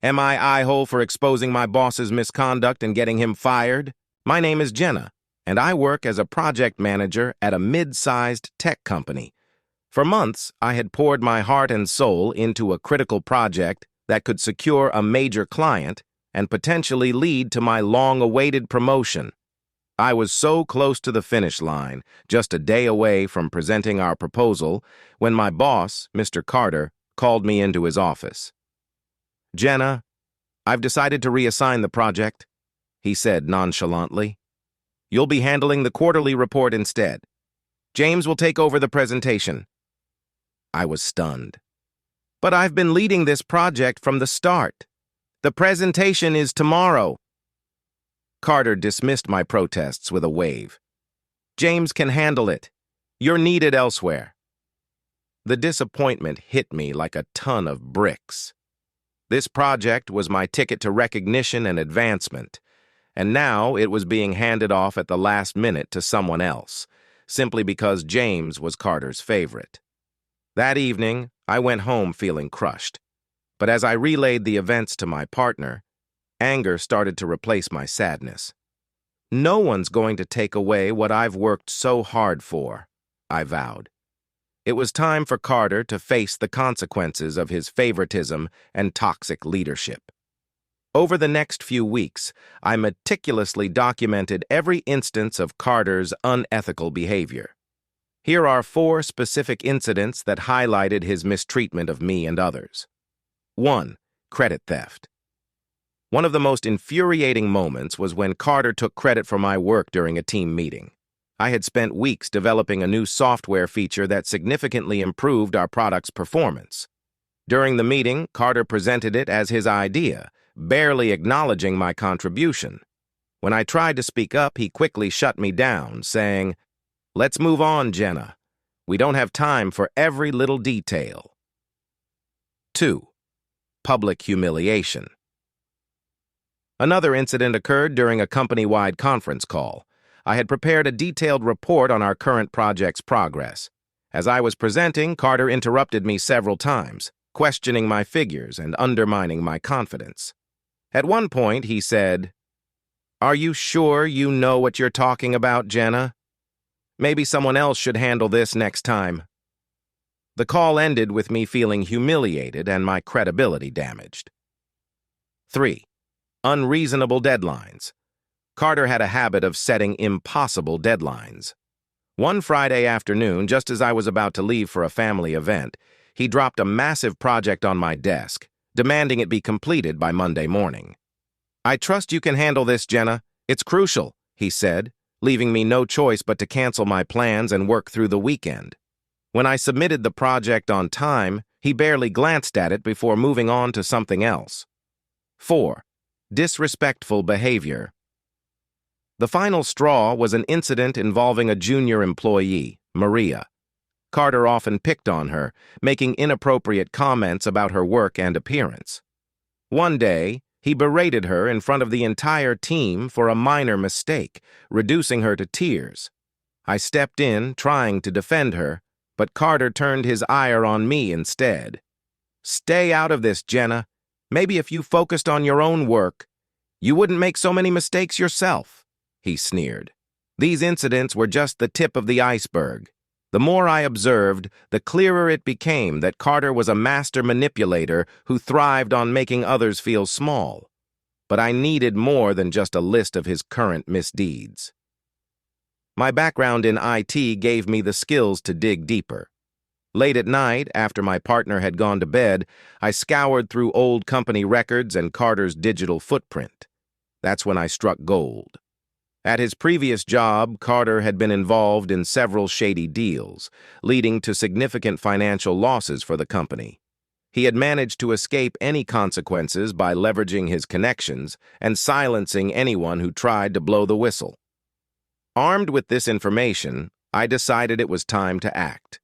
Am I eye-hole for exposing my boss's misconduct and getting him fired? My name is Jenna, and I work as a project manager at a mid-sized tech company. For months, I had poured my heart and soul into a critical project that could secure a major client and potentially lead to my long-awaited promotion. I was so close to the finish line, just a day away from presenting our proposal, when my boss, Mr. Carter, called me into his office. "Jenna, I've decided to reassign the project," he said nonchalantly. "You'll be handling the quarterly report instead. James will take over the presentation." I was stunned. "But I've been leading this project from the start. The presentation is tomorrow." Carter dismissed my protests with a wave. "James can handle it. You're needed elsewhere." The disappointment hit me like a ton of bricks. This project was my ticket to recognition and advancement, and now it was being handed off at the last minute to someone else, simply because James was Carter's favorite. That evening, I went home feeling crushed. But as I relayed the events to my partner, anger started to replace my sadness. "No one's going to take away what I've worked so hard for," I vowed. It was time for Carter to face the consequences of his favoritism and toxic leadership. Over the next few weeks, I meticulously documented every instance of Carter's unethical behavior. Here are 4 specific incidents that highlighted his mistreatment of me and others. 1. Credit theft. One of the most infuriating moments was when Carter took credit for my work during a team meeting. I had spent weeks developing a new software feature that significantly improved our product's performance. During the meeting, Carter presented it as his idea, barely acknowledging my contribution. When I tried to speak up, he quickly shut me down, saying, "Let's move on, Jenna. We don't have time for every little detail." 2. Public humiliation. Another incident occurred during a company-wide conference call. I had prepared a detailed report on our current project's progress. As I was presenting, Carter interrupted me several times, questioning my figures and undermining my confidence. At one point, he said, "Are you sure you know what you're talking about, Jenna? Maybe someone else should handle this next time." The call ended with me feeling humiliated and my credibility damaged. 3. Unreasonable deadlines. Carter had a habit of setting impossible deadlines. One Friday afternoon, just as I was about to leave for a family event, he dropped a massive project on my desk, demanding it be completed by Monday morning. "I trust you can handle this, Jenna. It's crucial," he said, leaving me no choice but to cancel my plans and work through the weekend. When I submitted the project on time, he barely glanced at it before moving on to something else. 4. Disrespectful behavior. The final straw was an incident involving a junior employee, Maria. Carter often picked on her, making inappropriate comments about her work and appearance. One day, he berated her in front of the entire team for a minor mistake, reducing her to tears. I stepped in, trying to defend her, but Carter turned his ire on me instead. "Stay out of this, Jenna. Maybe if you focused on your own work, you wouldn't make so many mistakes yourself," he sneered. These incidents were just the tip of the iceberg. The more I observed, the clearer it became that Carter was a master manipulator who thrived on making others feel small. But I needed more than just a list of his current misdeeds. My background in IT gave me the skills to dig deeper. Late at night, after my partner had gone to bed, I scoured through old company records and Carter's digital footprint. That's when I struck gold. At his previous job, Carter had been involved in several shady deals, leading to significant financial losses for the company. He had managed to escape any consequences by leveraging his connections and silencing anyone who tried to blow the whistle. Armed with this information, I decided it was time to act.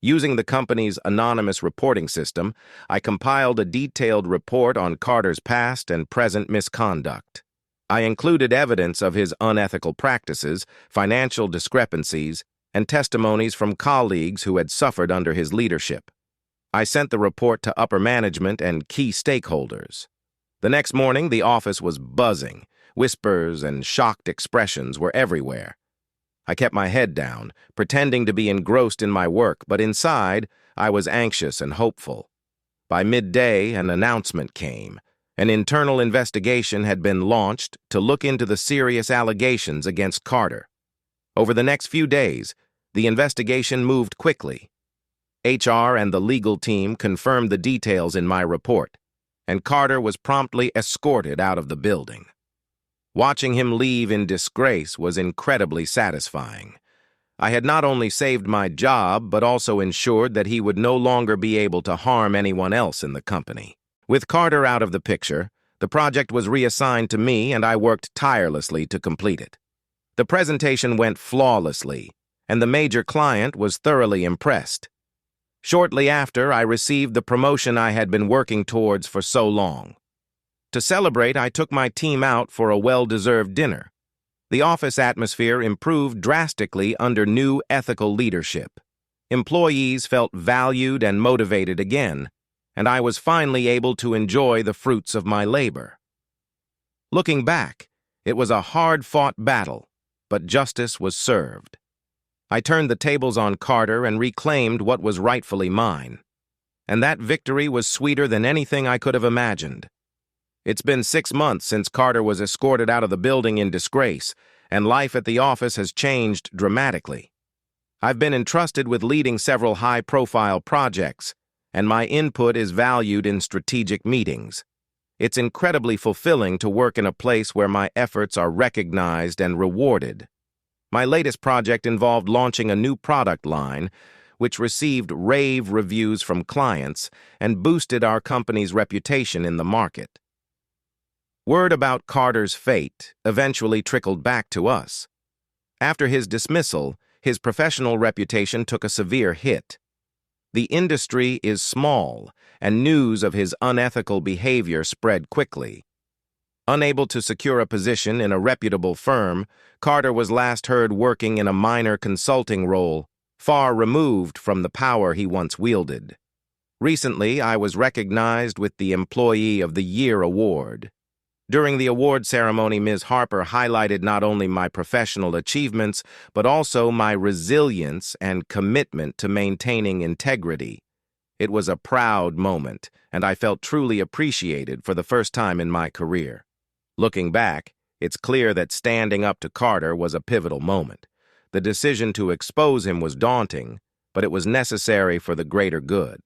Using the company's anonymous reporting system, I compiled a detailed report on Carter's past and present misconduct. I included evidence of his unethical practices, financial discrepancies, and testimonies from colleagues who had suffered under his leadership. I sent the report to upper management and key stakeholders, The next morning, the office was buzzing. Whispers and shocked expressions were everywhere. I kept my head down, pretending to be engrossed in my work, but inside, I was anxious and hopeful. By midday, an announcement came. An internal investigation had been launched to look into the serious allegations against Carter. Over the next few days, the investigation moved quickly. HR and the legal team confirmed the details in my report, and Carter was promptly escorted out of the building. Watching him leave in disgrace was incredibly satisfying. I had not only saved my job, but also ensured that he would no longer be able to harm anyone else in the company. With Carter out of the picture, the project was reassigned to me, and I worked tirelessly to complete it. The presentation went flawlessly, and the major client was thoroughly impressed. Shortly after, I received the promotion I had been working towards for so long. To celebrate, I took my team out for a well-deserved dinner. The office atmosphere improved drastically under new ethical leadership. Employees felt valued and motivated again, and I was finally able to enjoy the fruits of my labor. Looking back, it was a hard-fought battle, but justice was served. I turned the tables on Carter and reclaimed what was rightfully mine. And that victory was sweeter than anything I could have imagined. It's been 6 months since Carter was escorted out of the building in disgrace, and life at the office has changed dramatically. I've been entrusted with leading several high-profile projects, and my input is valued in strategic meetings. It's incredibly fulfilling to work in a place where my efforts are recognized and rewarded. My latest project involved launching a new product line, which received rave reviews from clients and boosted our company's reputation in the market. Word about Carter's fate eventually trickled back to us. After his dismissal, his professional reputation took a severe hit. The industry is small, and news of his unethical behavior spread quickly. Unable to secure a position in a reputable firm, Carter was last heard working in a minor consulting role, far removed from the power he once wielded. Recently, I was recognized with the Employee of the Year award. During the award ceremony, Ms. Harper highlighted not only my professional achievements, but also my resilience and commitment to maintaining integrity. It was a proud moment, and I felt truly appreciated for the first time in my career. Looking back, it's clear that standing up to Carter was a pivotal moment. The decision to expose him was daunting, but it was necessary for the greater good.